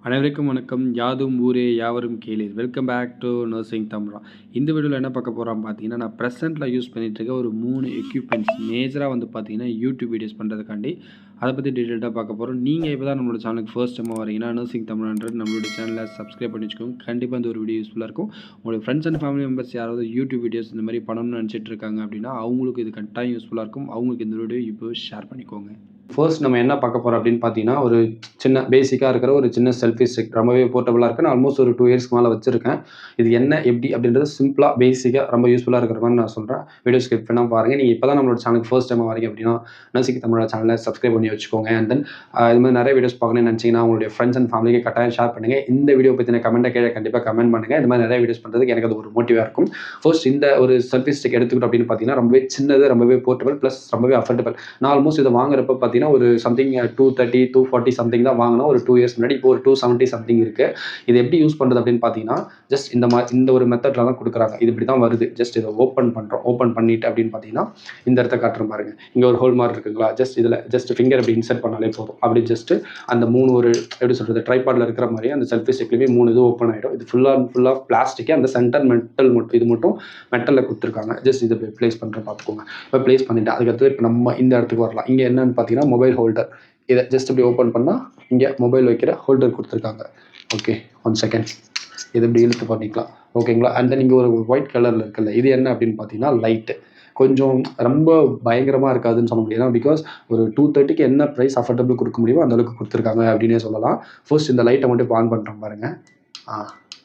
அனைவருக்கும் வணக்கம். யாதும் ஊரே யாவரும் கேளீர். வெல்கம் பேக் டு நர்சிங் தமிழா. இந்த வீடியோவில் என்ன பார்க்க போகிறோம் பார்த்தீங்கன்னா, நான் ப்ரெசென்ட்டில் யூஸ் பண்ணிகிட்டு இருக்க ஒரு 3 எக்யூப்மெண்ட்ஸ் மேஜராக வந்து பார்த்தீங்கன்னா யூடியூப் வீடியோஸ் பண்ணுறதுக்காண்டி அதை பற்றி டீட்டெயில்டாக பார்க்க போகிறோம். நீங்கள் இப்போ தான் நம்மளோட சேனலுக்கு ஃபர்ஸ்ட் டைம் வரீங்கன்னா நர்சிங் தமிழ்ன்றது நம்மளோட சேனலை சப்ஸ்கிரைப் பண்ணி வச்சுக்கோங்க. கண்டிப்பாக இந்த ஒரு வீடியோ யூஸ்ஃபுல்லாக இருக்கும். உங்களுடைய ஃப்ரெண்ட்ஸ் அண்ட் ஃபேமிலி மெம்பர்ஸ் யாராவது யூடியூப் வீடியோஸ் இந்த மாதிரி பண்ணணும்னு நினச்சிட்டு இருக்காங்க அப்படின்னா அவங்களுக்கு இது கட்டாயம் யூஸ்ஃபுல்லாக இருக்கும். அவங்களுக்கு இந்த வீடியோ இப்போ ஷேர் பண்ணிக்கோங்க. ஃபர்ஸ்ட் நம்ம என்ன பார்க்க போகிறோம் அப்படின்னு பார்த்தீங்கன்னா, ஒரு சின்ன பேசிக்காக இருக்கிற ஒரு சின்ன செல்ஃபி ஸ்டிக் ரொம்பவே போர்ட்டபுளாக இருக்குது. நான் ஆல்மோஸ்ட் ஒரு 2 இயர்ஸ்க்கு மேலே வச்சுருக்கேன். இது என்ன எப்படி அப்படின்றது சிம்பிளாக பேசிக்காக ரொம்ப யூஸ்ஃபுல்லாக இருக்கிற மாதிரி நான் சொல்கிறேன். வீடியோ ஸ்கிப் பண்ணால் பாருங்கள். நீங்கள் இப்போ தான் நம்மளோட சேனலுக்கு ஃபர்ஸ்ட் டைம் வரீங்க அப்படின்னா நர்சிங் தமிழோட சேனலை சப்ஸ்கிரைப் பண்ணி வச்சுக்கோங்க. அண்ட் தென் இது மாதிரி நிறைய வீடியோஸ் பார்க்கணும்னு நினச்சிங்கன்னா உங்களுடைய ஃப்ரெண்ட்ஸ் அண்ட் ஃபேமிலிக்கு கட்டாயம் ஷேர் பண்ணுங்கள். இந்த வீடியோ பற்றின கமெண்ட்டை கீழே கண்டிப்பாக கமெண்ட் பண்ணுங்கள். இந்த மாதிரி நிறைய வீடியோஸ் பண்ணுறதுக்கு எனக்கு அது ஒரு மோட்டிவாக இருக்கும். ஃபர்ஸ்ட் இந்த ஒரு செல்ஃபி ஸ்டிக் எடுத்துக்கிட்டோம் அப்படின்னு பார்த்தீங்கன்னா ரொம்பவே சின்னது, ரொம்பவே போர்ட்டபிள் ப்ளஸ் ரொம்பவே அஃபோர்டபுள். நான் ஆல்மோஸ்ட் இதை வாங்குறப்ப பார்த்தீங்கன்னா ஒரு சம்திங் 230 240 சம்திங் தான் வாங்கினோம் ஒரு 2 இயர்ஸ் முன்னாடி. இப்போ ஒரு 270 சம்திங் இருக்குது. இது எப்படி யூஸ் பண்ணுறது அப்படின்னு பார்த்தீங்கன்னா, ஜஸ்ட் இந்த ஒரு மெத்தடில் தான் கொடுக்குறாங்க. இது இப்படி தான் வருது. ஜஸ்ட் இதை ஓப்பன் பண்ணுறோம். ஓப்பன் பண்ணிட்டு அப்படின்னு பார்த்தீங்கன்னா இந்த இடத்த காட்டுற பாருங்க. இங்கே ஒரு ஹோல் மாதிரி இருக்குங்களா, ஜஸ்ட் இதில் ஜஸ்ட் ஃபிங்கர் அப்படி இன்சர்ட் பண்ணாலே போதும். அப்படி ஜஸ்ட் அந்த 3 ஒரு எப்படி சொல்கிறது ட்ரைபாடில் இருக்கிற மாதிரி அந்த செல்ஃபி ஸ்டிக்லேயுமே 3 இது ஓப்பன் ஆகிடும். இது ஃபுல்லாக பிளாஸ்டிக்கு, அந்த சென்டர் மெட்டல் மட்டும் இது மட்டும் மெட்டலில் கொடுத்துருக்காங்க. ஜஸ்ட் இதை ப்ளேஸ் பண்ணுறேன் பார்த்துக்கோங்க. இப்போ ப்ளேஸ் பண்ணிவிட்டு அதுக்கடுத்து இப்போ நம்ம இந்த இடத்துக்கு வரலாம். இங்கே என்னன்னு பார்த்தீங்கன்னா மொபைல் ஹோல்டர். இதை ஜஸ்ட் இப்படி ஓப்பன் பண்ணால் இங்கே மொபைல் வைக்கிற ஹோல்டர் கொடுத்துருக்காங்க. Okay, 1 second. இது இப்படி இழுத்து பண்ணிக்கலாம். ஓகேங்களா. அண்ட் தென் இங்கே ஒரு ஒயிட் கலரில் இருக்குல்ல, இது என்ன அப்படின்னு பார்த்தீங்கன்னா லைட்டு. கொஞ்சம் ரொம்ப பயங்கரமாக இருக்காதுன்னு சொல்ல முடியாது. பிகாஸ் ஒரு 230க்கு என்ன ப்ரைஸ் அஃபோர்டபுள் கொடுக்க முடியுமோ அந்தளவுக்கு கொடுத்துருக்காங்க அப்படின்னே சொல்லலாம். ஃபர்ஸ்ட் இந்த லைட்டை மட்டும் இப்போ ஆன் பண்ணுறோம் பாருங்கள்.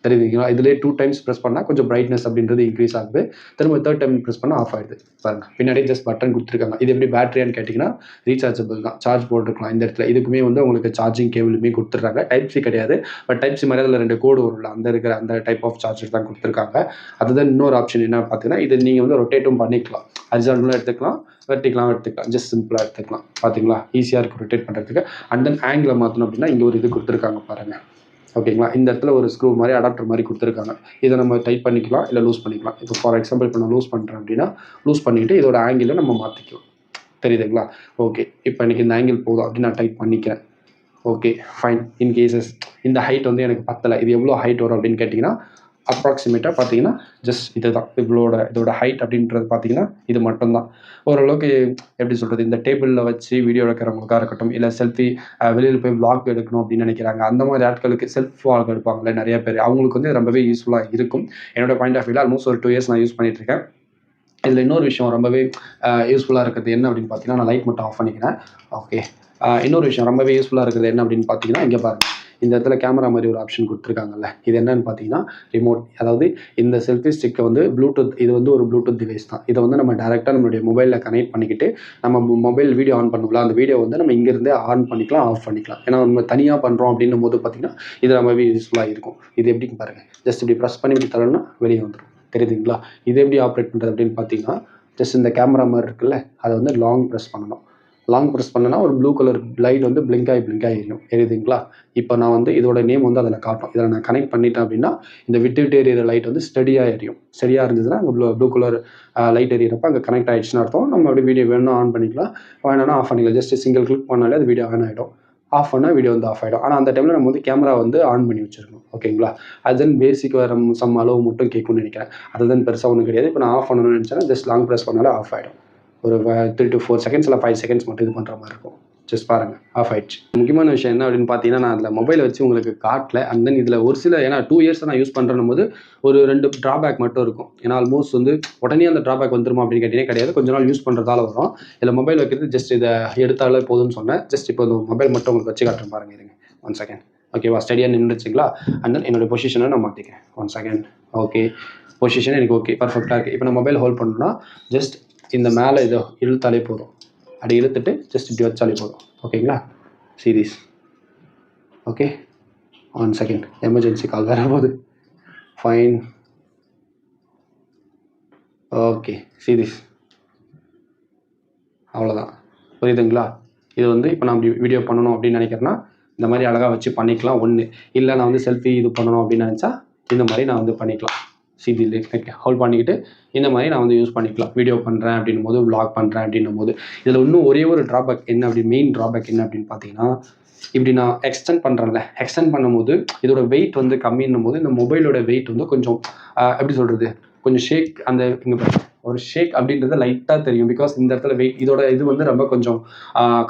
தெரியுதுங்களா. இதிலே 2 டைம்ஸ் ப்ரெஸ் பண்ணால் கொஞ்சம் பிரைட்னஸ் அப்படின்றது இன்க்ரீஸ் ஆகுது. திரும்ப 3rd டைம் ப்ரெஸ் பண்ணால் ஆஃப் ஆகிடுது பாருங்கள். பின்னாடி ஜஸ்ட் பட்டன் கொடுத்துருக்காங்க. இது எப்படி பேட்டரியான்னு கேட்டிங்கன்னா ரீசார்ஜபிள் தான். சார்ஜ் போட்டுருக்கலாம் இந்த இடத்துல. இதுக்குமே வந்து உங்களுக்கு சார்ஜிங் கேபிளுமே கொடுத்துட்றாங்க. டைப் சி கிடையாது, பட் டைப் சி மாதிரி அதில் 2 கோடு வரும்ல, அந்த டைப் ஆஃப் சார்ஜர் தான் கொடுத்துருக்காங்க. அதுதான் இன்னொரு ஆப்ஷன் என்ன பார்த்தீங்கன்னா, இது நீங்கள் வந்து ரொட்டேட்டும் பண்ணிக்கலாம். ஹரிசாண்டலாக எடுத்துக்கலாம், வெர்டிகலாக எடுத்துக்கலாம். ஜஸ்ட் சிம்பிளாக எடுத்துக்கலாம். பார்த்தீங்களா, ஈஸியாக இருக்குது ரொட்டேட் பண்ணுறதுக்கு. அண்ட் தென் ஆங்கிளை மாற்றணும் அப்படின்னா இங்கே ஒரு இது கொடுத்துருக்காங்க பாருங்கள். ஓகேங்களா. இந்த இடத்துல ஒரு ஸ்க்ரூ மாதிரி அடாப்டர் மாதிரி கொடுத்துருக்காங்க. இதை நம்ம டைட் பண்ணிக்கலாம், இல்லை லூஸ் பண்ணிக்கலாம். இப்போ ஃபார் எக்ஸாம்பிள் இப்போ நான் லூஸ் பண்ணுறேன் அப்படின்னா லூஸ் பண்ணிவிட்டு இதோட ஆங்கிளை நம்ம மாற்றிக்கலாம். தெரியுதுங்களா. ஓகே, இப்போ எனக்கு இந்த ஆங்கிள் போதும் அப்படின்னு நான் டைட் பண்ணிக்கிறேன். Okay fine. இன்கேசஸ் இந்த ஹைட் வந்து எனக்கு பத்தலை, இது எவ்வளோ ஹைட் வரும் அப்படின்னு கேட்டிங்கன்னா அப்ராக்சிமேட்டாக பார்த்தீங்கன்னா ஜஸ்ட் இது தான் இதோட ஹைட் அப்படின்றது பார்த்தீங்கன்னா இது மட்டும்தான். ஓரளவுக்கு எப்படி சொல்கிறது, இந்த டேபிளில் வச்சு வீடியோ எடுக்கிறவங்களுக்காக இருக்கட்டும், இல்லை செல்ஃபி வெளியில் போய் விளாக் எடுக்கணும் அப்படின்னு நினைக்கிறாங்க, அந்த மாதிரி ஆட்களுக்கு செல்ஃப் விளாக் எடுப்பாங்களே நிறைய பேர், அவங்களுக்கு வந்து ரொம்பவே யூஸ்ஃபுல்லாக இருக்கும். என்னோட பாயிண்ட் ஆஃப் வியூவில் ஆல்மோஸ்ட் ஒரு 2 இயர்ஸ் நான் யூஸ் பண்ணிகிட்டு இருக்கேன். இதில் இன்னொரு விஷயம் ரொம்பவே யூஸ்ஃபுல்லாக இருக்கிறது என்ன அப்படின்னு பார்த்தீங்கன்னா, நான் லைட் மட்டும் ஆஃப் பண்ணிக்கிறேன். ஓகே, இன்னொரு விஷயம் ரொம்பவே யூஸ்ஃபுல்லாக இருக்கிறது என்ன அப்படின்னு பார்த்தீங்கன்னா, இங்கே பாருங்கள், இந்த இடத்துல கேமரா மாதிரி ஒரு ஆப்ஷன் கொடுத்துருக்காங்கல்ல, இது என்னன்னு பார்த்தீங்கன்னா ரிமோட். அதாவது இந்த செல்ஃபி ஸ்டிக்கை வந்து ப்ளூடூத், இது வந்து ஒரு ப்ளூடூத் டிவைஸ் தான். இதை வந்து நம்ம டேரெக்டாக நம்மளுடைய மொபைலில் கனெக்ட் பண்ணிக்கிட்டு நம்ம மொபைல் வீடியோ ஆன் பண்ணுவோம்ல, அந்த வீடியோ வந்து நம்ம இங்கேருந்தே ஆன் பண்ணிக்கலாம், ஆஃப் பண்ணிக்கலாம். ஏன்னா நம்ம தனியாக பண்ணுறோம் அப்படின்னும் போது பார்த்தீங்கன்னா இது ரொம்பவே யூஸ்ஃபுல்லாக இருக்கும். இது எப்படின்னு பாருங்கள். ஜஸ்ட் இப்படி ப்ரெஸ் பண்ணி இப்படி தரணும்னா வெளியே வந்துடும். தெரியுதுங்களா. இது எப்படி ஆப்ரேட் பண்ணுறது அப்படின்னு பார்த்தீங்கன்னா, ஜஸ்ட் இந்த கேமரா மாதிரி இருக்குல்ல, அதை வந்து லாங் ப்ரெஸ் பண்ணணும். லாங் ப்ரெஸ் பண்ணனா ஒரு ப்ளூ கலர் லைட் வந்து பிளிங்க் ஆகி எரியும். எரியுதுங்களா. இப்போ நான் வந்து இதோட நேம் வந்து அதில் காட்டும். இதில் நான் கனெக்ட் பண்ணிட்டேன் அப்படின்னா இந்த விட்டு எரியிற லைட் வந்து ஸ்டடியாக எரியும். ஸ்டடியாக இருந்ததுன்னா அங்கே ப்ளூ கலர் லைட் எரியறப்ப அங்கே கனெக்ட் ஆகிடுச்சுன்னு அர்த்தம். நம்ம அப்படி வீடியோ வேணும்னா ஆன் பண்ணிக்கலாம், வேணும்னா ஆஃப் பண்ணிக்கலாம். ஜஸ்ட் சிங்கிள் கிளிக் பண்ணாலே அது வீடியோ ஆன் ஆகிடும். ஆஃப் பண்ணால் வீடியோ வந்து ஆஃப் ஆகிடும். ஆனால் அந்த டைமில் நம்ம வந்து கேமரா வந்து ஆன் பண்ணி வச்சுருக்கணும். ஓகேங்களா. அதுதான் பேசிக் வர சம் அளவு மட்டும் கேட்கும்னு நினைக்கிறேன். அதுதான் பெருசாக ஒன்றும் கிடையாது. இப்போ நான் ஆஃப் பண்ணணும்னு நினச்சேன்னா ஜஸ்ட் லாங் ப்ரெஸ் பண்ணாலே ஆஃப் ஆகிடும். ஒரு 3 to 4 செகண்ட்ஸ் இல்லை 5 செகண்ட்ஸ் மட்டும் இது பண்ணுற மாதிரி இருக்கும். ஜஸ்ட் பாருங்கள், ஆஃப் ஆயிடுச்சு. முக்கியமான விஷயம் என்ன அப்படின்னு பார்த்தீங்கன்னா, நான் அதில் மொபைலை வச்சு உங்களுக்கு காட்டல. அண்ட் தென் இதில் ஒரு சில ஏன்னா 2 இயர்ஸ் நான் யூஸ் பண்ணுறேன் போது ஒரு 2 ட்ராபேக் மட்டும் இருக்கும். ஏன்னா ஆல்மோஸ்ட் வந்து உடனே அந்த ட்ராபேக் வந்துருமா அப்படின்னு கேட்டிங்கன்னா கிடையாது. கொஞ்ச நாள் யூஸ் பண்ணுறதால வரும். இதில் மொபைல் வைக்கிறது ஜஸ்ட் இதை எடுத்தாலே போதும்னு சொன்னேன். ஜஸ்ட் இப்போ இந்த மொபைல் மட்டும் உங்களுக்கு வச்சு காட்டுறேன் பாருங்க. இருங்க 1 செகண்ட். ஓகேவா. ஸ்டடியாக நின்றுச்சுங்களா. அண்ட் தென் என்னோடய பொசிஷனை நான் மாற்றிக்கிறேன். 1 செகண்ட். ஓகே, பொசிஷன் எனக்கு ஓகே பர்ஃபெக்டாக இருக்குது. இப்போ நான் மொபைல் ஹோல்ட் பண்ணணும்னா ஜஸ்ட் இந்த மேலே இதை இழுத்தாலே போதும். அப்படி இழுத்துட்டு ஜஸ்ட் இப்படி வச்சாலே போதும். ஓகேங்களா. சீரீஸ். Okay, 1 second. எமர்ஜென்சி கால் வேற போகுது. ஃபைன். Okay, series. அவ்வளோதான். புரியுதுங்களா. இது வந்து இப்போ நான் அப்படி வீடியோ பண்ணணும் அப்படின்னு நினைக்கிறேன்னா இந்த மாதிரி அழகாக வச்சு பண்ணிக்கலாம். ஒன்று இல்லை நான் வந்து செல்ஃபி இது பண்ணணும் அப்படின்னு நினச்சா இந்த மாதிரி நான் வந்து பண்ணிக்கலாம். சிடி ஹோல்ட் பண்ணிக்கிட்டு இந்த மாதிரி நான் வந்து யூஸ் பண்ணிக்கலாம். வீடியோ பண்ணுறேன் அப்படின்னும் போது, விளாக் பண்ணுறேன் அப்படின்னும் போது. இதில் இன்னும் ஒரே ஒரு ட்ராபேக் என்ன அப்படி மெயின் ட்ராபேக் என்ன அப்படின்னு பார்த்தீங்கன்னா, இப்படி நான் எக்ஸ்டெண்ட் பண்ணுறேன்ல, எக்ஸ்டெண்ட் பண்ணும்போது இதோட வெயிட் வந்து கம்மின்னும் போது இந்த மொபைலோட வெயிட் வந்து கொஞ்சம் எப்படி சொல்கிறது, கொஞ்சம் ஷேக், அந்த இங்கே ஒரு ஷேக் அப்படின்றது லைட்டாக தெரியும். பிகாஸ் இந்த இடத்துல வெயிட் இதோட இது வந்து ரொம்ப கொஞ்சம்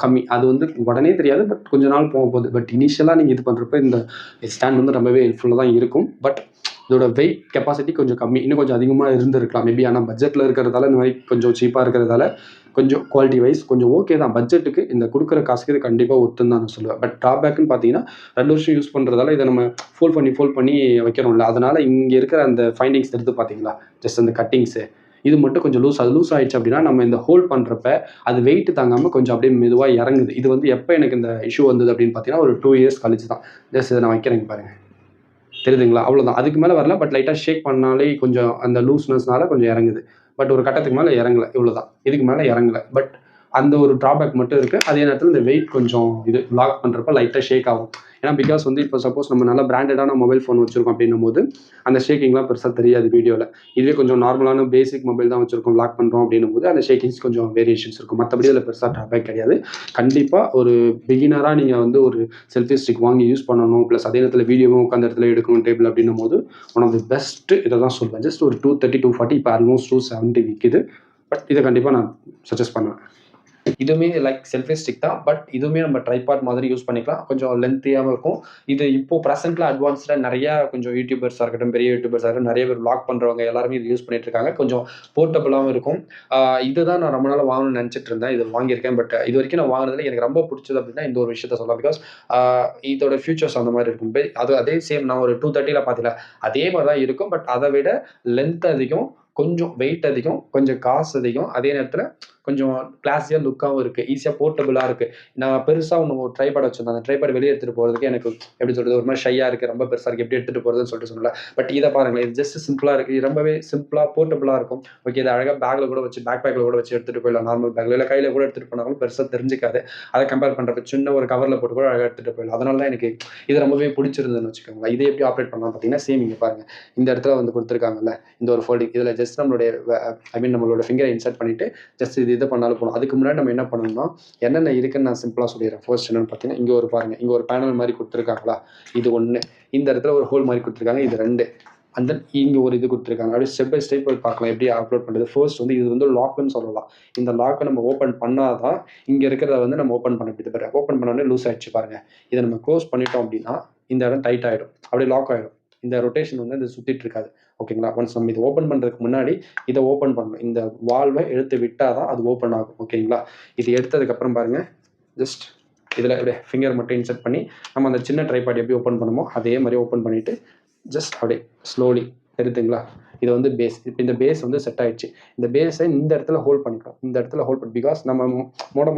கம்மி. அது வந்து உடனே தெரியாது, பட் கொஞ்ச நாள் போகுது. பட் இனிஷியலாக நீங்கள் இது பண்ணுறப்ப இந்த ஸ்டாண்ட் வந்து ரொம்பவே ஹெல்ப்ஃபுல்லாக தான் இருக்கும். பட் இதோட வெயிட் கெப்பாசிட்டி கொஞ்சம் கம்மி, இன்னும் கொஞ்சம் அதிகமாக இருந்திருக்கலாம் மேபி. ஆனால் பட்ஜெட்டில் இருக்கிறதால இந்த மாதிரி கொஞ்சம் சீப்பாக இருக்கிறதால கொஞ்சம் குவாலிட்டி வைஸ் கொஞ்சம் ஓகே தான். பட்ஜெட்டுக்கு இந்த கொடுக்குற காசுக்கு இது கண்டிப்பாக ஒத்துன்னு தான் நான் சொல்லுவேன். பட் ட்ராபேக்குன்னு பார்த்தீங்கன்னா 2 வருஷம் யூஸ் பண்ணுறதால இதை நம்ம ஃபோல்ட் பண்ணி வைக்கிறோம்ல, அதனால் இங்கே இருக்கிற அந்த ஃபைண்டிங்ஸ் எடுத்து பார்த்தீங்களா, ஜஸ்ட் அந்த கட்டிங்ஸு இது மட்டும் கொஞ்சம் லூஸ் ஆயிடுச்சு அப்படின்னா நம்ம இந்த ஹோல்ட் பண்ணுறப்ப அது வெயிட் தாங்காமல் கொஞ்சம் அப்படியே மெதுவாக இறங்குது. இது வந்து எப்போ எனக்கு இந்த இஷ்யூ வந்தது அப்படின்னு பார்த்தீங்கன்னா ஒரு 2 இயர்ஸ் கழிச்சு தான். ஜஸ்ட் இதை நான் வைக்கிறேங்க பாருங்கள், தெரியுதுங்களா, அவ்வளோதான். அதுக்கு மேலே வரல. பட் லைட்டாக ஷேக் பண்ணாலே கொஞ்சம் அந்த லூஸ்னஸ்னால கொஞ்சம் இறங்குது. பட் ஒரு கட்டத்துக்கு மேலே இறங்கலை, இவ்வளோதான். இதுக்கு மேலே இறங்கலை. பட் அந்த ஒரு ட்ராபேக் மட்டும் இருக்குது. அதே நேரத்தில் இந்த வெயிட் கொஞ்சம் இது லாக் பண்ணுறப்ப லைட்டாக ஷேக் ஆகும். ஏன்னா பிகாஸ் வந்து இப்போ சப்போஸ் நம்ம நல்லா பிராண்டடான மொபைல் ஃபோன் வச்சுருக்கோம் அப்படின்னும் போது அந்த ஷேக்கிங்லாம் பெருசாக தெரியாது வீடியோவில். இதுவே கொஞ்சம் நார்மலான பேசிக் மொபைல் தான் வச்சுருக்கோம், லாக் பண்ணுறோம் அப்படின்னும் போது அந்த ஷேக்கிங்ஸ் கொஞ்சம் வேரியேஷன்ஸ் இருக்கும். மற்றபடி அதில் பெருசாக ட்ராபேக் கிடையாது. கண்டிப்பாக ஒரு பிகினராக நீங்கள் வந்து ஒரு செல்ஃபி ஸ்டிக் வாங்கி யூஸ் பண்ணணும், ப்ளஸ் அதே நேரத்தில் வீடியோவும் உட்காந்த இடத்துல எடுக்கணும் டேபிள் அப்படின்னும் போது ஒன் ஆஃப் தி பெஸ்ட்டு இதை தான் சொல்லுவேன். ஜஸ்ட் ஒரு 230 240, இப்போ ஆல்மோஸ்ட் 270 விற்கிது. பட் இதை கண்டிப்பாக நான் சஜஸ்ட் பண்ணுவேன். இதுவுமே லைக் செல்ஃபி ஸ்டிக் தான். பட் இதுவுமே நம்ம ட்ரைபாட் மாதிரி யூஸ் பண்ணிக்கலாம். கொஞ்சம் லென்த்தியாகவும் இருக்கும். இது இப்போ ப்ரெசென்ட்டில் அட்வான்ஸ்டாக நிறையா கொஞ்சம் யூடியூபர்ஸாக இருக்கட்டும், பெரிய யூடியூபர்ஸாக இருக்கட்டும், நிறைய பேர் வ்ளாக் பண்ணுறவங்க எல்லாருமே இது யூஸ் பண்ணிட்டு இருக்காங்க. கொஞ்சம் போர்ட்டபுளாகவும் இருக்கும். இதுதான் நான் ரொம்ப நாள் வாங்கணும்னு நினச்சிட்டு இருந்தேன். இது வாங்கியிருக்கேன். பட் இது வரைக்கும் நான் வாங்கினதுல எனக்கு ரொம்ப பிடிச்சது அப்படின்னா இந்த ஒரு விஷயத்த சொல்லலாம். பிகாஸ் இதோட ஃபியூச்சர்ஸ் அந்த மாதிரி இருக்கும். அதே சேம் நான் ஒரு 230 பார்த்தீங்களா, அதே மாதிரி தான் இருக்கும். பட் அதை விட லென்த் அதிகம், கொஞ்சம் வெயிட் அதிகம், கொஞ்சம் காசு அதிகம். அதே நேரத்தில் கொஞ்சம் கிளாஸியாக லுக்காகவும் இருக்குது, ஈஸியாக போர்ட்டபுளாக இருக்குது. நான் பெருசாக ஒரு ட்ரைபாட் வச்சுருந்தேன். அந்த ட்ரைபாட் வெளியே எடுத்துகிட்டு போகிறதுக்கு எனக்கு எப்படி சொல்கிறது, ஒரு மாதிரி ஷையாக இருக்குது, ரொம்ப பெருசாக இருக்குது, எப்படி எடுத்துகிட்டு போகிறதுன்னு சொல்லிட்டு சொல்லல. பட் இதை பாருங்களேன், இது ஜஸ்ட் சிம்பிளாக இருக்குது. இது ரொம்பவே சிம்பிளாக போர்ட்டபுளாக இருக்கும். ஓகே, இதை அழகாக பேக்கில் கூட வச்சு, பேக் பேக்கில் கூட வச்சு எடுத்துகிட்டு போயிடலாம். நார்மல் பேக்கில் இல்லை கையில் கூட எடுத்துகிட்டு போனாலும் பெருசாக தெரிஞ்சிக்காது. அதை கம்பேர் பண்ணுறப்ப சின்ன ஒரு கவரில் போட்டு கூட அழகாக எடுத்துகிட்டு போயிடலாம். அதனால தான் எனக்கு இது ரொம்பவே பிடிச்சிருந்ததுன்னு வச்சுக்கோங்களேன். இதை எப்படி ஆப்ரேட் பண்ணலாம் பார்த்தீங்கன்னா சேம் இங்கே பாருங்கள், இந்த இடத்துல வந்து கொடுத்துருக்காங்கல்ல இந்த ஒரு ஃபோல்டிங், இதில் ஜஸ்ட் நம்மளுடைய நம்மளோட ஃபிங்கரை இன்சர்ட் பண்ணிவிட்டு ஜஸ்ட் இது பண்ணாலும் போகணும். அதுக்கு முன்னாடி நம்ம என்ன பண்ணணும்னா என்னென்ன இருக்குன்னு நான் சிம்பிளாக சொல்லிடுறேன். ஃபர்ஸ்ட் என்னன்னு பார்த்தீங்கன்னா இங்கே ஒரு பாருங்கள், இங்கே ஒரு பேனல் மாதிரி கொடுத்துருக்காங்களா, இது ஒன்று. இந்த இடத்துல ஒரு ஹோல் மாதிரி கொடுத்துருக்காங்க, இது 2. அண்ட் தென் இங்கே ஒரு இது கொடுத்துருக்காங்க. அப்படியே ஸ்டெப் பை ஸ்டெப் பார்க்கலாம் எப்படி அப்லோட் பண்ணுறது. ஃபர்ஸ்ட் வந்து இது வந்து லாக்குன்னு சொல்லலாம். இந்த லாக்கை நம்ம ஓப்பன் பண்ணால் தான் இங்கே இருக்கிறத வந்து நம்ம ஓப்பன் பண்ண முடியுது. பாருங்கள், ஓப்பன் பண்ணோடனே லூஸ் ஆகிடுச்சு பாருங்கள். இதை நம்ம க்ளோஸ் பண்ணிட்டோம் அப்படின்னா இந்த இடம் டைட் ஆகிடும், அப்படியே லாக் ஆகிடும். இந்த ரொட்டேஷன் வந்து இது சுற்றிட்டு இருக்காது. ஓகேங்களா, ஒன்ஸ் நம்ம இதை ஓப்பன் பண்ணுறதுக்கு முன்னாடி இதை ஓப்பன் பண்ணணும். இந்த வால்வை எடுத்து விட்டால் தான் அது ஓப்பன் ஆகும். ஓகேங்களா, இது எடுத்ததுக்கப்புறம் பாருங்கள், ஜஸ்ட் இதில் அப்படியே ஃபிங்கர் மட்டும் இன்சர்ட் பண்ணி நம்ம அந்த சின்ன ட்ரைபாட் எப்படி ஓப்பன் பண்ணுமோ அதே மாதிரி ஓப்பன் பண்ணிவிட்டு ஜஸ்ட் அப்படியே ஸ்லோலி எடுத்துங்களா. இது வந்து பேஸ். இப்போ இந்த பேஸ் வந்து செட் ஆகிடுச்சு. இந்த பேஸை இந்த இடத்துல ஹோல்ட் பண்ணிக்கலாம். இந்த இடத்துல ஹோல்ட் பண்ணி, பிகாஸ் நம்ம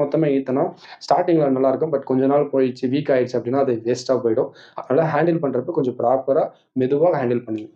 மொத்தமாக ஈத்தனா ஸ்டார்டிங்கில் நல்லாயிருக்கும். பட் கொஞ்ச நாள் போயிடுச்சு, வீக் ஆகிடுச்சு அப்படின்னா அது வேஸ்ட்டாக போயிடும். அதனால் ஹேண்டில் பண்ணுறப்ப கொஞ்சம் ப்ராப்பராக மெதுவாக ஹேண்டில் பண்ணுங்க.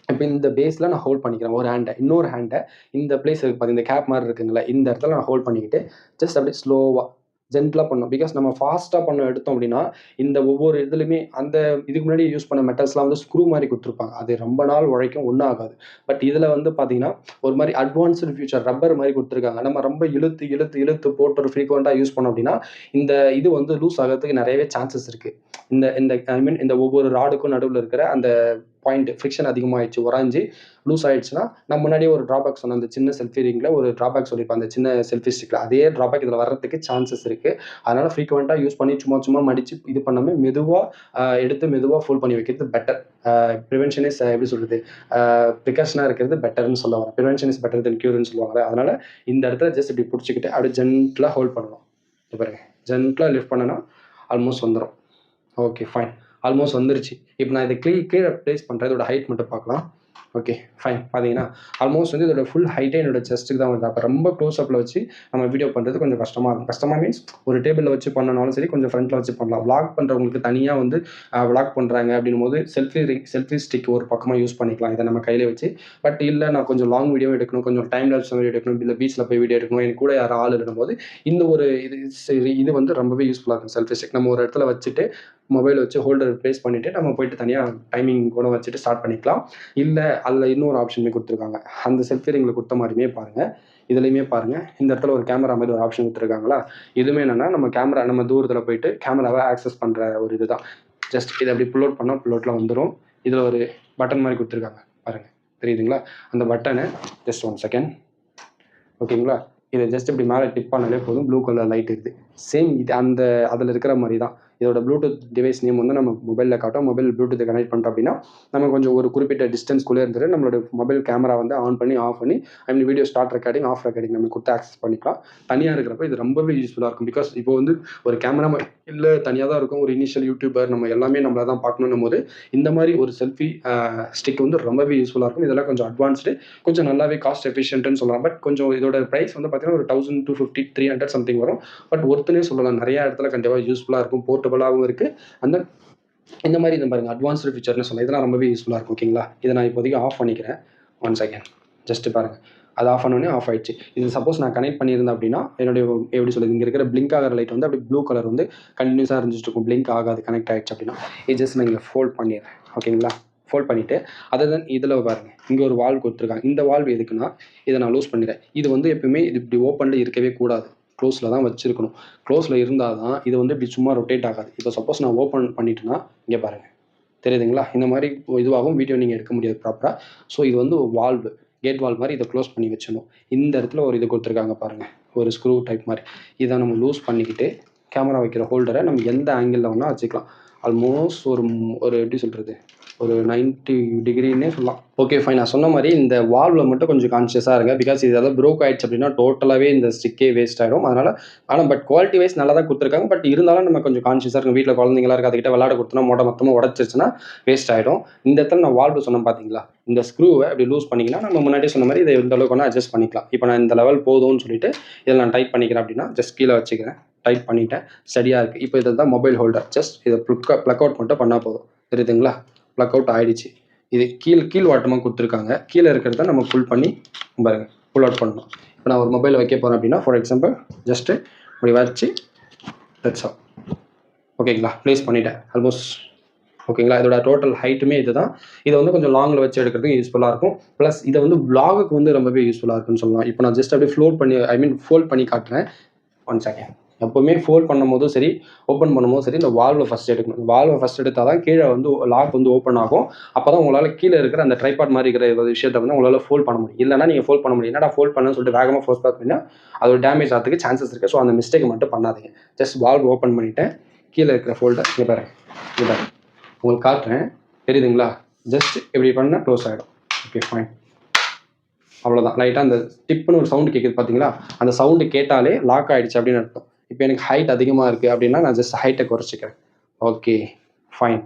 இப்போ இந்த பேஸில் நான் ஹோல்ட் பண்ணிக்கிறேன் ஒரு ஹேண்டை, இன்னொரு ஹேண்டை இந்த பிளேஸ் இருக்குது பார்த்து, இந்த கேப் மாதிரி இருக்குங்களா, இந்த இடத்துல நான் ஹோல்ட் பண்ணிக்கிட்டு ஜஸ்ட் அப்படியே ஸ்லோவாக ஜென்டலாக பண்ணணும். பிகாஸ் நம்ம ஃபாஸ்ட்டாக எடுத்தோம் அப்படின்னா இந்த ஒவ்வொரு இதுலையுமே அந்த இதுக்கு முன்னாடி யூஸ் பண்ண மெட்டல்ஸ்லாம் வந்து ஸ்க்ரூ மாதிரி கொடுத்துருப்பாங்க. அது ரொம்ப நாள் உழைக்கும், ஒன்றும் ஆகாது. பட் இதில் வந்து பார்த்தீங்கன்னா ஒரு மாதிரி அட்வான்ஸ்டு ஃபியூச்சர் ரப்பர் மாதிரி கொடுத்துருக்காங்க. நம்ம ரொம்ப இழுத்து போட்டு ஒரு ஃப்ரீக்வெண்ட்டாக யூஸ் பண்ணோம் அப்படின்னா இந்த இது வந்து லூஸ் ஆகிறதுக்கு நிறையவே சான்சஸ் இருக்குது. இந்த ஐ மீன் இந்த ஒவ்வொரு ராடுக்கும் நடுவில் இருக்கிற அந்த பாயிண்ட் ஃப்ரிக்ஷன் அதிகமாகிடுச்சு, உறைஞ்சி லூஸ் ஆகிடுச்சுன்னா நான் முன்னாடியே ஒரு ட்ராபேக் சொன்னேன். அந்த சின்ன செல்ஃபி ரிங்கில் ஒரு ட்ராபேக் சொல்லியிருப்பேன், அந்த சின்ன செல்ஃபி ஸ்டிக்கில் அதே ட்ராபேக் இதில் வர்றதுக்கு சான்சஸ் இருக்குது. அதனால் ஃப்ரீக்வெண்ட்டாக யூஸ் பண்ணி சும்மா மடித்து இது பண்ணாமல் மெதுவாக ஃபோல்ட் பண்ணி வைக்கிறது பெட்டர். ப்ரிவென்ஷன் இஸ் எப்படி சொல்கிறது, ப்ரிகாஷனாக இருக்கிறது பெட்டர்னு சொல்ல வரேன். ப்ரிவென்ஷன் இஸ் பெட்டர் தென் க்யூர்னு சொல்லுவாங்க. அதனால் இந்த இடத்துல ஜஸ்ட் இப்படி பிடிச்சிக்கிட்டு அப்படியே ஜென்டலாக ஹோல்ட் பண்ணணும். பாருங்கள், ஜென்டலாக லிஃப்ட் பண்ணனா ஆல்மோஸ்ட் வந்துடும். ஓகே ஃபைன், ஆல்மோஸ்ட் வந்துருச்சு. இப்போ நான் இதை கீழே ப்ளேஸ் பண்ணுறேன். இதோட ஹைட் மட்டும் பார்க்கலாம். ஓகே ஃபைன், பார்த்தீங்கன்னா ஆல்மோஸ்ட் வந்து இதோட ஃபுல் ஹைட்டே என்னோட செஸ்ட்டுக்கு தான் வருது. அப்போ ரொம்ப க்ளோஸ்அப்பில் வச்சு நம்ம வீடியோ பண்ணுறது கொஞ்சம் கஷ்டமாக இருக்கும். கஷ்டமாக மீன்ஸ் ஒரு டேபிளில் வச்சு பண்ணனாலும் சரி, கொஞ்சம் ஃப்ரண்ட்டில் வச்சு பண்ணலாம். விளாக் பண்ணுறவங்களுக்கு தனியாக வந்து விளாக் பண்ணுறாங்க அப்படின்னும் போது செல்ஃபி ஸ்டிக் ஒரு பக்கமாக யூஸ் பண்ணிக்கலாம், இதை நம்ம கையில் வச்சு. பட் இல்லை நான் கொஞ்சம் லாங் வீடியோ எடுக்கணும், கொஞ்சம் டைம் லேப்ஸ் வீடியோ எடுக்கணும், இல்லை பீச்சில் போய் வீடியோ எடுக்கணும், எனக்கு கூட யாரும் ஆள் இருக்கும்போது இந்த ஒரு இது வந்து ரொம்பவே யூஸ்ஃபுல்லாக இருக்கும். செல்ஃபி ஸ்டிக் நம்ம ஒரு இடத்துல வச்சுட்டு மொபைல் வச்சு ஹோல்டர் ப்ளேஸ் பண்ணிவிட்டு நம்ம போயிட்டு தனியாக டைமிங் கூட வச்சுட்டு ஸ்டார்ட் பண்ணிக்கலாம். இல்லை அதில் இன்னொரு ஆப்ஷனுமே கொடுத்துருக்காங்க. அந்த செல்ஃபி ரிங்கில் கொடுத்த மாதிரியுமே பாருங்கள், இதுலேயுமே பாருங்கள், இந்த இடத்துல ஒரு கேமரா மாதிரி ஒரு ஆப்ஷன் கொடுத்துருக்காங்களா. இதுவுமே என்னென்னா நம்ம தூரத்தில் போயிட்டு கேமராவை ஆக்சஸ் பண்ணுற ஒரு இது தான். ஜஸ்ட் இதை அப்படி புல் அவுட் பண்ணால் புல் அவுட்டில் வந்துடும். இதில் ஒரு பட்டன் மாதிரி கொடுத்துருக்காங்க பாருங்கள், தெரியுதுங்களா? அந்த பட்டனை ஜஸ்ட் 1 செகண்ட், ஓகேங்களா? இதை ஜஸ்ட் இப்படி மேலே டிப் பண்ணாலே போதும், ப்ளூ கலர் லைட் இருக்குது. சேம் இது அதில் இருக்கிற மாதிரி தான். இதோட ப்ளூடூத் டிவைஸ் நேம் வந்து நம்ம மொபைலில் காட்டும். மொபைல் ப்ளூடூத்தை கனெக்ட் பண்ணிட்டோம் அப்படின்னா நம்ம கொஞ்சம் ஒரு குறிப்பிட்ட டிஸ்டன்ஸ்குள்ளே இருந்துட்டு நம்மளோட மொபைல் கேமரா வந்து ஆன் பண்ணி ஆஃப் பண்ணி video start recording off recording நம்ம கொடுத்து ஆக்சஸ் பண்ணிக்கலாம். தனியாக இருக்கிறப்ப இது ரொம்பவே யூஸ்ஃபுல்லாக இருக்கும். பிகாஸ் இப்போ வந்து ஒரு கேமரா இல்லை தனியாக தான் இருக்கும். ஒரு இனிஷியல் யூடியூபர் நம்ம எல்லாமே நம்மளை தான் பார்க்கணும் போது இந்த மாதிரி ஒரு செல்ஃபி ஸ்டிக் வந்து ரொம்பவே யூஸ்ஃபுல்லாக இருக்கும். இதெல்லாம் கொஞ்சம் அட்வான்ஸ்டு, கொஞ்சம் நல்லாவே காஸ்ட் எஃபிஷியன்ட்னு சொல்லலாம். பட் கொஞ்சம் இதோட ப்ரைஸ் வந்து பார்த்தீங்கன்னா ஒரு 1250 300 சம்திங் வரும். பட் ஒருத்தனே சொல்லலாம், நிறைய இடத்துல கண்டிப்பாக யூஸ்ஃபுல்லாக இருக்கும். போர்ட்டபுளாகவும் இருக்குது. அந்த இந்த மாதிரி இந்த பாருங்கள் அட்வான்ஸ்டு ஃபீச்சர்னு சொல்லலாம். இதெல்லாம் ரொம்பவே யூஸ்ஃபுல்லாக இருக்கும். ஓகேங்களா? இதை நான் இப்போதைக்கு ஆஃப் பண்ணிக்கிறேன். 1 செகண்ட், ஜஸ்ட்டு பாருங்கள், அது ஆஃப் பண்ணோடனே ஆஃப் ஆயிடுச்சு. இது சப்போஸ் நான் கனெக்ட் பண்ணியிருந்தேன் அப்படின்னா என்னுடைய எப்படி சொல்லுது, இங்கே இருக்கிற பிளிங்க் ஆகிற லைட் வந்து அப்படி ப்ளூ கலர் வந்து கண்டினியூஸாக இருந்துட்டு இருக்கும். பிளிங்க் ஆகாது கனெக்ட் ஆகிடுச்சு அப்படின்னா. இது ஜஸ்ட் நான் இங்கே ஃபோல்ட் பண்ணிடுறேன். ஓகேங்களா? ஃபோல்ட் பண்ணிவிட்டு அதை தான் இதில் பாருங்கள், இங்கே ஒரு வால்வ் கொடுத்துருக்காங்க. இந்த வால்வ் எதுக்குன்னா இதை நான் லூஸ் பண்ணிடுறேன். இது வந்து எப்பவுமே இது இப்படி ஓப்பனில் இருக்கவே கூடாது, க்ளோஸில் தான் வச்சுருக்கணும். க்ளோஸில் இருந்தால் தான் இது வந்து இப்படி சும்மா ரொட்டேட் ஆகாது. இப்போ சப்போஸ் நான் ஓப்பன் பண்ணிட்டேன்னா இங்கே பாருங்கள், தெரியுதுங்களா? இந்த மாதிரி இதுவாகும், வீடியோ நீங்கள் எடுக்க முடியாது ப்ராப்பராக. ஸோ இது வந்து வால்வு, கேட் வால்வ் மாதிரி இதை க்ளோஸ் பண்ணி வச்சிடணும். இந்த இடத்துல ஒரு இது கொடுத்துருக்காங்க பாருங்கள், ஒரு ஸ்க்ரூ டைப் மாதிரி. இதை நம்ம லூஸ் பண்ணிக்கிட்டு கேமரா வைக்கிற ஹோல்டரை நம்ம எந்த ஆங்கிளில் வேணால் வச்சுக்கலாம். ஆல்மோஸ்ட் ஒரு எப்படி சொல்கிறது, ஒரு 90 டிகிரின்னே சொல்லலாம். Okay fine. நான் சொன்ன மாதிரி இந்த வால்வில் மட்டும் கொஞ்சம் கான்ஷியஸாக இருங்க. பிகாஸ் இதெல்லாம் ப்ரோக் ஆயிடுச்சு அப்படின்னா டோட்டலாகவே இந்த ஸ்டிக்கே வேஸ்ட் ஆகிடும். அதனால் பட் குவாலிட்டி வைஸ் நல்லா தான் கொடுத்துருக்காங்க. பட் இருந்தாலும் நம்ம கொஞ்சம் கான்ஷியஸாக இருக்கும். வீட்டில் குழந்தைங்களா இருக்குது, அதுக்கிட்ட விளையாட கொடுத்தோன்னா மொத்தமாக உடச்சிருச்சுன்னா வேஸ்ட் ஆகிடும். இந்த இடத்துல நான் வால்வு சொன்னேன் பார்த்தீங்களா, இந்த ஸ்க்ரூவை அப்படி லூஸ் பண்ணிங்கன்னா நம்ம முன்னாடியே சொன்ன மாதிரி இதை எந்த அளவுக்கு வேணால் அட்ஜஸ்ட் பண்ணிக்கலாம். இப்போ நான் இந்த லெவல் போதும்னு சொல்லிட்டு இதில் நான் டைப் பண்ணிக்கிறேன் அப்படின்னா ஜஸ்ட் கீழே வச்சுக்கிறேன். டைப் பண்ணிவிட்டேன், ஸ்டடியாக இருக்குது. இப்போ இதை தான் மொபைல் ஹோல்டர். ஜஸ்ட் இதை ப்ளக் அவுட் மட்டும் பண்ணால் போதும். தெரியுதுங்களா? ப்ளக் அவுட் ஆகிடுச்சு. இது கீழ் வாட்டமாக கொடுத்துருக்காங்க. கீழே இருக்கிறத நம்ம புல் பண்ணி பாருங்கள், புல் அவுட் பண்ணணும். இப்போ நான் ஒரு மொபைல் வைக்க போகிறேன் அப்படின்னா ஃபார் எக்ஸாம்பிள் ஜஸ்ட்டு இப்படி வச்சு தட்ஸ் ஆல். ஓகேங்களா? ப்ளேஸ் பண்ணிட்டேன் ஆல்மோஸ்ட். ஓகேங்களா? இதோட டோட்டல் ஹைட்டுமே இது தான். இதை வந்து கொஞ்சம் லாங்கில் வச்சு எடுக்கிறதுக்கு யூஸ்ஃபுல்லாக இருக்கும். ப்ளஸ் இதை வந்து வ்ளாகுக்கு வந்து ரொம்பவே யூஸ்ஃபுல்லாக இருக்குன்னு சொல்லலாம். இப்போ நான் ஜஸ்ட் அப்படியே ஃபோல்ட் பண்ணி காட்டுறேன். 1 செகண்ட். எப்போவுமே ஃபோல்ட் பண்ணும்போதும் சரி, ஓப்பன் பண்ணும்போதும் சரி, இந்த வால்வை ஃபஸ்ட் எடுக்கணும். வால்வை ஃபஸ்ட் எடுத்தால் தான் கீழே வந்து லாக் வந்து ஓப்பன் ஆகும். அப்போ தான் உங்களால் கீழே இருக்கிற அந்த ட்ரைபாட் மாதிரி இருக்கிற ஒரு விஷயத்தை வந்து உங்களால் ஃபோல்ட் பண்ண முடியும். இல்லைனா நீங்கள் ஃபோல்ட் பண்ண முடியும். என்னடா ஃபோல்ட் பண்ணணும்னு சொல்லிட்டு வேகமாக ஃபோர்ஸ் பண்ணினா அது ஒரு டேமேஜ் ஆகிறதுக்கு சான்சஸ் இருக்குது. ஸோ அந்த மிஸ்டேக் மட்டும் பண்ணாதீங்க. ஜஸ்ட் வால்வ் ஓப்பன் பண்ணிவிட்டேன். கீழே இருக்கிற ஃபோல்டர் இங்கே பாருங்கள், உங்களுக்கு காட்டுறேன், தெரியுதுங்களா? ஜஸ்ட் இப்படி பண்ணால் க்ளோஸ் ஆகிடும். Okay fine. அவ்வளோதான். லைட்டாக அந்த டிப்புன்னு ஒரு சவுண்டு கேட்குது பார்த்தீங்களா? அந்த சவுண்டு கேட்டாலே லாக் ஆகிடுச்சு அப்படின்னு அர்த்தம். இப்போ எனக்கு ஹைட் அதிகமாக இருக்குது அப்படின்னா நான் ஜஸ்ட் ஹைட்டை குறைச்சிக்கிறேன். Okay fine.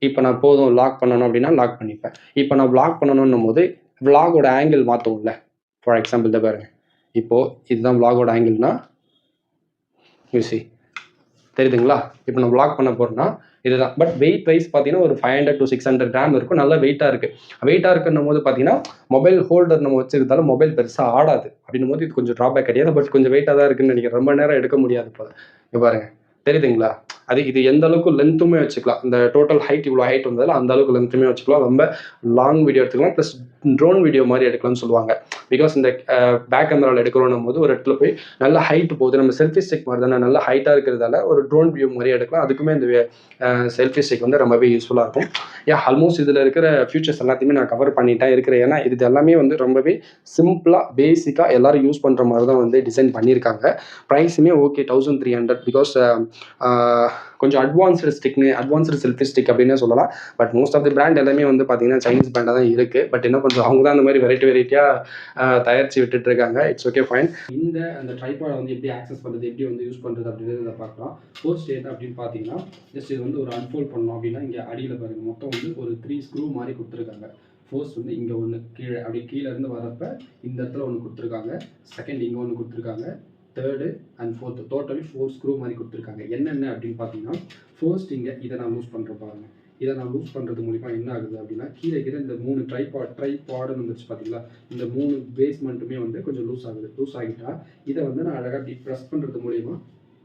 இப்போ நான் போதும் லாக் பண்ணணும் அப்படின்னா லாக் பண்ணிப்பேன். இப்போ நான் வ்ளாக் பண்ணணுன்னும் போது வ்ளாகோட ஆங்கிள் மாற்றுவோம்ல. ஃபார் எக்ஸாம்பிள் இதை பாருங்கள், இப்போது இதுதான் வ்ளாகோட ஆங்கிள்னா யூசி, தெரியுதுங்களா? இப்போ நான் வ்ளாக் பண்ண போகிறேன்னா இதுதான். பட் வெயிட் வைஸ் பார்த்தீங்கன்னா ஒரு 500 to 600 கிராம் இருக்கும். நல்லா வெயிட்டாக இருக்குது. வெயிட்டாக இருக்குன்னும் போது பார்த்தீங்கன்னா மொபைல் ஹோல்டர் நம்ம வச்சுருந்தாலும் மொபைல் பெருசாக ஆடாது. அப்படின்னும் போது இது கொஞ்சம் ட்ராபேக் கிடையாது. பட் கொஞ்சம் வெயிட்டாக தான் இருக்குன்னு நினைக்கிறேன். ரொம்ப நேரம் எடுக்க முடியாது போல. இங்கே பாருங்கள், தெரியுதுங்களா? இது எந்த அளவுக்கு லென்த்துமே வச்சுக்கலாம். இந்த டோட்டல் ஹைட் இவ்வளோ ஹைட் வந்ததில் அந்த அளவுக்கு லென்த்துமே வச்சுக்கலாம். ரொம்ப லாங் வீடியோ எடுத்துக்கலாம். ப்ளஸ் ட்ரோன் வீடியோ மாதிரி எடுக்கலாம்னு சொல்லுவாங்க. பிகாஸ் இந்த பேக் கேமராவில் எடுக்கிறோன்னும் போது ஒரு இடத்துல போய் நல்ல ஹைட் போகுது. நம்ம செல்ஃபி ஸ்டிக் மாதிரி தானே நல்ல ஹைட்டாக இருக்கிறதால ஒரு ட்ரோன் வியூ மாதிரி எடுக்கலாம். அதுக்குமே இந்த செல்ஃபி ஸ்டிக் வந்து ரொம்பவே யூஸ்ஃபுல்லாக இருக்கும். ஆல்மோஸ்ட் இதில் இருக்கிற ஃபியூச்சர்ஸ் எல்லாத்தையுமே நான் கவர் பண்ணிட்டேன் இருக்கிறேன். ஏன்னா இது எல்லாமே வந்து ரொம்பவே சிம்பிளாக பேசிக்காக எல்லோரும் யூஸ் பண்ணுற மாதிரி தான் வந்து டிசைன் பண்ணியிருக்காங்க. ப்ரைஸுமே ஓகே 1300. பிகாஸ் கொஞ்சம் அட்வான்ஸ்டு செல்ஃபி ஸ்டிக் அப்படின்னே சொல்லலாம். But most of the brand எல்லாமே வந்து பார்த்தீங்கன்னா சைனீஸ் பிராண்டாக தான் இருக்குது. பட் இன்னும் கொஞ்சம் அவங்க தான் அந்த மாதிரி வெரைட்டியாக தயாரித்து விட்டுட்ருக்காங்க. It's okay fine. அந்த ட்ரைபாடை வந்து எப்படி ஆக்சஸ் பண்ணுறது, எப்படி வந்து யூஸ் பண்ணுறது அப்படின்றத பார்க்கலாம். ஃபோர்த் ஸ்டேட் அப்படின்னு பார்த்தீங்கன்னா ஜஸ்ட் இது வந்து ஒரு அன்ஃபோல்ட் பண்ணோம் அப்படின்னா இங்கே அடியில் பாருங்கள், மொத்தம் வந்து ஒரு 3 ஸ்க்ரூ மாதிரி கொடுத்துருக்காங்க. ஃபோர்ஸ் வந்து இங்கே ஒன்று கீழே அப்படி கீழேருந்து வரப்போ இந்த இடத்துல ஒன்று கொடுத்துருக்காங்க. செகண்ட் இங்கே ஒன்று கொடுத்துருக்காங்க. Third and fourth totally 4 screw மாதிரி கொடுத்துருக்காங்க. என்னென்ன அப்படின்னு பார்த்தீங்கன்னா ஃபர்ஸ்ட் இதை நான் லூஸ் பண்ணுறேன் பாருங்கள். இதை நான் லூஸ் பண்ணுறது மூலிமா என்ன ஆகுது அப்படின்னா கீழே இந்த 3 ட்ரைபாடுன்னு வந்துச்சு பார்த்தீங்களா, இந்த 3 பேஸ்மெண்ட்டுமே வந்து கொஞ்சம் லூஸ் ஆகுது. லூஸ் ஆகிட்டா இதை வந்து நான் அழகாக ப்ரெஸ் பண்ணுறது மூலிமா,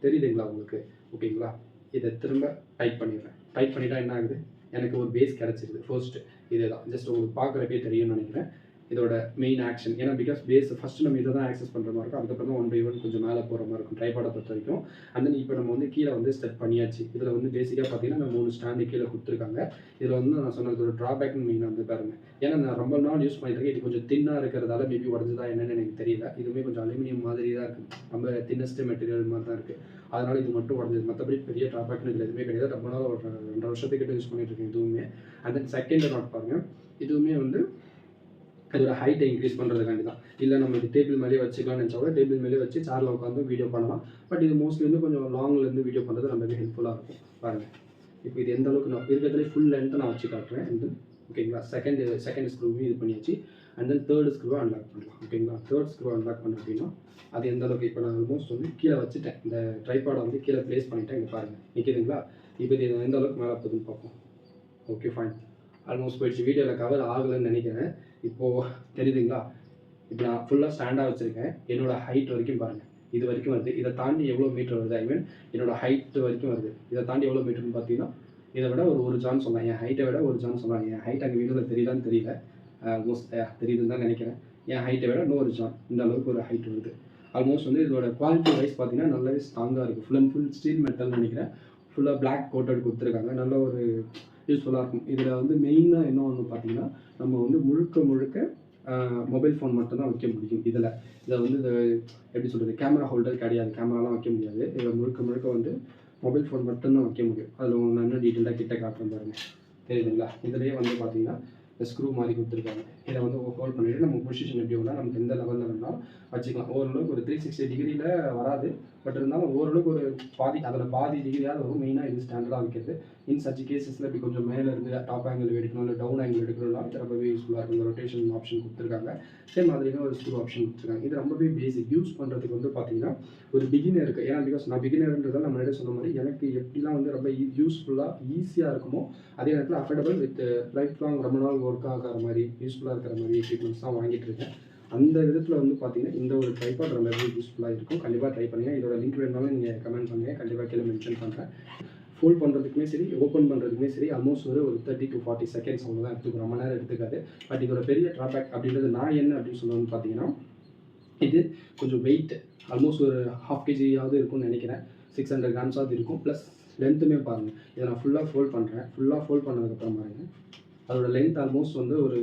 தெரியுதுங்களா உங்களுக்கு? ஓகேங்களா? இதை திரும்ப டைப் பண்ணிடுறேன். டைப் பண்ணிட்டா என்ன ஆகுது, எனக்கு ஒரு பேஸ் கிடச்சிருது. ஃபர்ஸ்ட்டு இதுதான் ஜஸ்ட் உங்களுக்கு பார்க்குறப்பே தெரியும்னு நினைக்கிறேன். இதோட மெயின் ஆக்ஷன் ஏன்னா பிகாஸ் பேஸ் ஃபஸ்ட்டு நம்ம இதை தான் ஆக்சஸ் பண்ணுற மாதிரி இருக்கும். அதுக்கப்புறம் தான் 1 by 1 கொஞ்சம் மேலே போகிற மாதிரி இருக்கும் ட்ரைபாடை பொறுத்த வரைக்கும். அண்ட் தென் இப்போ நம்ம வந்து கீழே வந்து செட் பண்ணியாச்சு. இதில் வந்து பேசிக்காக பார்த்தீங்கன்னா நம்ம 3 ஸ்டாண்டு கீழே கொடுத்துருக்காங்க. இதில் வந்து நான் சொன்னது ஒரு ட்ராபேக்னு மெயினாக வந்து பாருங்க. ஏன்னா நான் ரொம்ப நாள் யூஸ் பண்ணிட்டு இருக்கேன். இது கொஞ்சம் தின்னாக இருக்கிறதால மேபி உடஞ்சுதா என்னன்னு எனக்கு தெரியல. இதுவுமே கொஞ்சம் அலுமினியம் மாதிரி தான் இருக்குது. நம்ம தின்னஸ்ட் மெட்டீரியல் மாதிரி தான் இருக்குது. அதனால் இது மட்டும் உடஞ்சது. மற்றபடி பெரிய ட்ராபேக்னு இதில் எதுவுமே கிடையாது. ரொம்ப நாள் ஒரு 2 வருஷத்துக்கிட்ட யூஸ் பண்ணிட்டு இருக்கேன் இதுவுமே. அண்ட் தென் செகண்ட் நாட் பாருங்கள், இதுவுமே வந்து அதோட ஹைட்டை இன்க்ரீஸ் பண்ணுறதுக்காண்டி தான். இல்லை நம்ம இது டேபிள் மேலே வச்சுக்கலாம்னு நினச்சா கூட டேபிள் மேலே வச்சு சேரில் உட்காந்து வீடியோ பண்ணலாம். பட் இது மோஸ்ட்லி வந்து கொஞ்சம் லாங்லேருந்து வீடியோ பண்ணுறது ரொம்பவே ஹெல்ப்ஃபுல்லாக இருக்கும். பாருங்கள் இப்போ இது எந்த அளவுக்கு நான் இருக்கிறதுலே ஃபுல் லென்த்தை நான் வச்சு காட்டுறேன். அண்ட் தென் ஓகேங்களா, செகண்ட் ஸ்க்ரூவும் இது பண்ணியாச்சு. அண்ட் தென் தேர்ட் ஸ்க்ரூவை அன்லாக் பண்ணலாம். ஓகேங்களா, தேர்ட் ஸ்க்ரூவை அன்லாக் பண்ண அப்படின்னா அது எந்த அளவுக்கு இப்போ நான் ஆல்மோஸ்ட் வந்து கீழே வச்சுட்டேன். இந்த ட்ரைபாடை வந்து கீழே ப்ளேஸ் பண்ணிவிட்டேன். இங்கே பாருங்கள் நிற்கிதுங்களா. இப்போ இது எந்த அளவுக்கு மேலே போகுதுன்னு பார்ப்போம். ஓகே ஃபைன், ஆல்மோஸ்ட் போயிடுச்சு. வீடியோவில் கவர் ஆகலைன்னு நினைக்கிறேன். இப்போது தெரியுதுங்களா, இப்போ நான் ஃபுல்லாக ஸ்டாண்டாக வச்சுருக்கேன். என்னோடய ஹைட் வரைக்கும் பாருங்கள், இது வரைக்கும் வருது. இதை தாண்டி எவ்வளோ மீட்டர் வருது, ஐ மீன் என்னோடய ஹைட்டு வரைக்கும் வருது. இதை தாண்டி எவ்வளோ மீட்டர்னு பார்த்தீங்கன்னா இதை விட ஒரு ஜான் சொல்லலாம். என் ஹைட்டை விட ஒரு ஜான் சொல்லலாம். என் ஹைட் அங்கே வீடியோவில் தெரியுதான்னு தெரியல, ஆல்மோஸ்ட் தெரியுதுன்னு தான் நினைக்கிறேன். என் ஹைட்டை விட இன்னொரு ஜான் இந்த அளவுக்கு ஒரு ஹைட் வருது. ஆல்மோஸ்ட் வந்து இதோட குவாலிட்டி வைஸ் பார்த்தீங்கன்னா நல்லாவே ஸ்ட்ராங்காக இருக்குது. ஃபுல் அண்ட் ஃபுல் ஸ்டீல் மெட்டல்னு நினைக்கிறேன். ஃபுல்லாக பிளாக் கோட்டட் கொடுத்துருக்காங்க. நல்ல ஒரு யூஸ்ஃபுல்லாக இருக்கும். இதில் வந்து மெயினாக என்ன ஒன்று பார்த்தீங்கன்னா நம்ம வந்து முழுக்க மொபைல் ஃபோன் மட்டும்தான் வைக்க முடியும். இதில் வந்து இது எப்படி சொல்கிறது, கேமரா ஹோல்டர் கிடையாது, கேமராலாம் வைக்க முடியாது. இதில் முழுக்க வந்து மொபைல் ஃபோன் மட்டும்தான் வைக்க முடியும். அதில் உங்களுக்கு நான் இன்னும் டீட்டெயிலாக கிட்ட காட்டுறேன் பாருங்கள், தெரியுதுங்களா. இதுலேயே வந்து பார்த்தீங்கன்னா இந்த ஸ்க்ரூ மாதிரி கொடுத்துருக்காங்க. இதை வந்து ஹோல்ட் பண்ணிவிட்டு நம்ம பொசிஷன் எப்படி வேணால் நமக்கு எந்த லெவலில் வேணாலும் வச்சுக்கலாம். ஓரளவுக்கு ஒரு 360 டிகிரியில் வராது, பட் இருந்தாலும் ஓரளவுக்கு ஒரு பாதி டிகிரியாவது வரும். மெயினாக இது ஸ்டாண்டர்டாக வைக்கிறது. இன் சச் கேசஸில் இப்படி கொஞ்சம் மேலே இருந்து டாப் ஆங்கிள் எடுக்கணும், இல்லை டவுன் ஆங்கிள் எடுக்கணும்னா இது ரொம்பவே யூஸ்ஃபுல்லாக இருக்கும். இந்த ரொட்டேஷன் ஆப்ஷன் கொடுத்துருக்காங்க. சேம் மாதிரியான ஒரு ஸ்க்ரூ ஆப்ஷன் கொடுத்துருக்காங்க. இது ரொம்பவே பேசிக். யூஸ் பண்ணுறதுக்கு வந்து பார்த்தீங்கன்னா ஒரு பிகினர் இருக்குது. ஏன்னா பிகாஸ் நான் பிகினர்ன்றதால் நம்ம முன்னாடி சொன்ன மாதிரி எனக்கு எப்படிலாம் வந்து ரொம்ப யூஸ்ஃபுல்லாக ஈஸியாக இருக்குமோ அதே நேரத்தில் அஃபோர்டபுள் வித் லைஃப் லாங் ரொம்ப நாள் ஒர்க் ஆகிற மாதிரி யூஸ்ஃபுல்லாக இருக்கிற மாதிரி எக்யூப்மெண்ட்ஸ் தான் வாங்கிட்டு இருக்கேன். அந்த விதத்தில் வந்து பார்த்தீங்கன்னா இந்த ஒரு ட்ரைபாட் ரொம்பவே யூஸ்ஃபுல்லாக இருக்கும். கண்டிப்பாக ட்ரை பண்ணுங்கள். இதோட லிங்க் வேணுனாலும் நீங்கள் கமெண்ட் பண்ணுங்கள், கண்டிப்பாக கீழே மென்ஷன் பண்ணுறேன். ஃபோல்ட் பண்ணுறதுக்குமே சரி, ஓப்பன் பண்ணுறதுக்குமே சரி, ஆல்மோஸ்ட் ஒரு 30 to 40 செகண்ட்ஸ் அவங்க தான் எடுத்துக்கும். ரொம்ப நேரம் எடுத்துக்காது. பட் இதோட பெரிய ட்ராபேக் அப்படின்றது நான் என்ன அப்படின்னு சொல்லணும்னு பார்த்தீங்கன்னா இது கொஞ்சம் வெயிட் ஆல்மோஸ்ட் ஒரு 1/2 kg இருக்கும்னு நினைக்கிறேன். 600 grams இருக்கும். ப்ளஸ் லென்த்துமே பாருங்கள். இதை நான் ஃபுல்லாக ஃபோல்ட் பண்ணுறேன். ஃபுல்லாக ஃபோல்ட் பண்ணதுக்கப்புறம் பாருங்கள் அதோட லென்த் ஆல்மோஸ்ட் வந்து ஒரு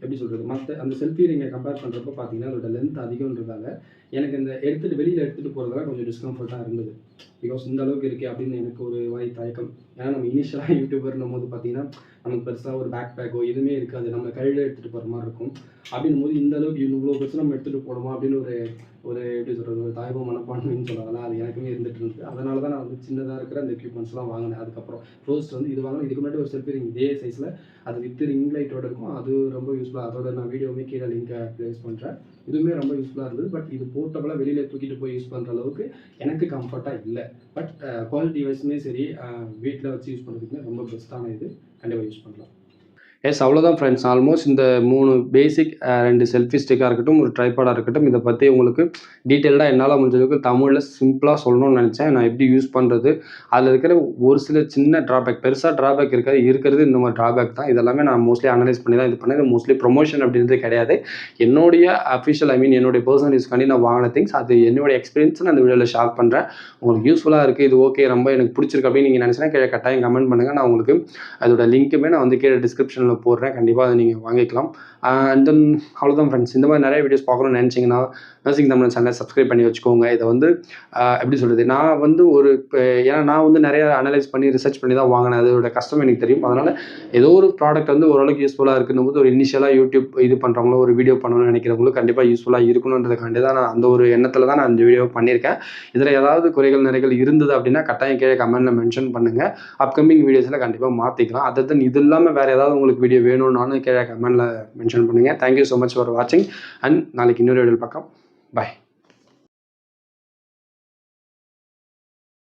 எப்படி சொல்கிறது, மற்ற அந்த செல்ஃபி நீங்கள் கம்பேர் பண்ணுறப்போ பார்த்தீங்கன்னா அதோட லென்த் அதிகம்ன்றதால எனக்கு இந்த வெளியில் எடுத்துகிட்டு போகிறதுலாம் கொஞ்சம் டிஸ்கம்ஃபர்ட்டாக இருந்தது. பிகாஸ் இந்த அளவுக்கு இருக்கே அப்படின்னு எனக்கு ஒரு வாய் தயக்கம். ஏன்னா நம்ம இனிஷியலாக யூடியூபர்னும் போது பார்த்தீங்கன்னா நமக்கு பெருசாக ஒரு பேக் பேக்கோ எதுவுமே இருக்காது. நம்ம கையில் எடுத்துகிட்டு போகிற மாதிரி இருக்கும். அப்படின்னும் போது இந்த அளவுக்கு இவ்வளோ பெருசாக நம்ம எடுத்துகிட்டு போகணுமா அப்படின்னு ஒரு எப்படி சொல்கிறது, ஒரு தாய்வு மனப்பான்மைன்னு சொல்லலாம். அது எனக்குமே இருந்துகிட்டு இருந்தது. அதனால தான் நான் வந்து சின்னதாக இருக்கிற அந்த எக்யூப்மெண்ட்ஸ்லாம் வாங்கினேன். அதுக்கப்புறம் ஃபர்ஸ்ட் வந்து இது வாங்கினேன். இதுக்கு முன்னாடி ஒரு செல்ஃபி ரிங் இதே சைஸில் அது வித் ரிங் லைட்டோட இருக்கும். அது ரொம்ப யூஸ்ஃபுல்லாக, அதோட நான் வீடியோவுமே கீழே லிங்கை ப்ளேஸ் பண்ணுறேன். இதுவுமே ரொம்ப யூஸ்ஃபுல்லாக இருந்தது. பட் இது போர்ட்டபுளாக வெளியில் தூக்கிட்டு போய் யூஸ் பண்ணுற அளவுக்கு எனக்கு கம்ஃபர்ட்டாக இல்லை. பட் குவாலிட்டி வைஸுமே சரி, வீட்டில் வச்சு யூஸ் பண்ணுறதுக்குமே ரொம்ப பெஸ்ட்டான இது. கண்டிப்பாக யூஸ் பண்ணலாம். எஸ், அவ்வளோதான் ஃப்ரெண்ட்ஸ். ஆல்மோஸ்ட் இந்த 3 பேசிக் 2 செல்ஃபி ஸ்டிக்காக இருக்கட்டும், ஒரு ட்ரைபாடாக இருக்கட்டும், இதை பற்றி உங்களுக்கு டீட்டெயில்டாக என்னால் முடிஞ்சதுக்கு தமிழில் சிம்பிளாக சொல்லணும்னு நினச்சேன். நான் எப்படி யூஸ் பண்ணுறது, அதில் இருக்கிற ஒரு சில சின்ன ட்ராபேக், பெருசாக ட்ராபேக் இருக்கிறது இந்த மாதிரி ட்ராபேக் தான். இதெல்லாமே நான் மோஸ்ட்லி அனலைஸ் பண்ணி தான் இது பண்ணேன். மோஸ்ட்லி ப்ரொமோஷன் அப்படின்றது கிடையாது. என்னுடைய அஃபிஷியல் என்னுடைய பர்சனல் யூஸ்க்காண்டி நான் வாங்கின திங்ஸ். அது என்னுடைய எக்ஸ்பீரியன்ஸ் நான் அந்த வீடியோவில் ஷேர் பண்ணுறேன். உங்களுக்கு யூஸ்ஃபுல்லாக இருக்குது, இது ஓகே, ரொம்ப எனக்கு பிடிச்சிருக்கு அப்படின்னு நீங்கள் நினச்சினா கீழே கட்டாயம் கமெண்ட் பண்ணுங்கள். நான் உங்களுக்கு அதோட லிங்க்குமே நான் வந்து கீழே டிஸ்கிரிப்ஷனில் போடுறேன். கண்டிப்பாக அதை நீங்கள் வாங்கிக்கலாம். அண்ட் தென் அவ்வளோதான் ஃப்ரெண்ட்ஸ். இந்த மாதிரி நிறைய வீடியோஸ் பார்க்கணும்னு நினச்சிங்கன்னா நர்சிங் தமிழ் சேனலை சப்ஸ்கிரைப் பண்ணி வச்சுக்கோங்க. இதை வந்து எப்படி சொல்கிறது, நான் வந்து ஏன்னா நான் வந்து நிறைய அனலைஸ் பண்ணி ரிசர்ச் பண்ணி தான் வாங்கினேன். அதோட கஷ்டம் எனக்கு தெரியும். அதனால் ஏதோ ஒரு ப்ராடக்ட் வந்து ஓரளவுக்கு யூஸ்ஃபுல்லாக இருக்குன்னு போது ஒரு இனிஷியலாக யூடியூப் இது பண்ணுறவங்களோ ஒரு வீடியோ பண்ணணும்னு நினைக்கிறவங்களும் கண்டிப்பாக யூஸ்ஃபுல்லாக இருக்கணுன்றதுக்காண்டி தான் நான் அந்த ஒரு எண்ணத்தில் தான் நான் இந்த வீடியோ பண்ணியிருக்கேன். இதில் ஏதாவது குறைகள் நிறைகள் இருந்தது அப்படின்னா கட்டாயம் கீழே கமெண்ட்டில் மென்ஷன் பண்ணுங்கள். அப்கமிங் வீடியோஸில் கண்டிப்பாக மாற்றிக்கலாம். அது இல்லாமல் வேறு ஏதாவது உங்களுக்கு வீடியோ வேணும்னாலும் கீழே கமெண்ட்டில் மென்ஷன் பண்ணுங்கள். தேங்க்யூ ஸோ மச் ஃபார் வாட்சிங். அண்ட் நாளைக்கு இன்னொரு வீடியோவில் பார்க்கலாம். பாய்.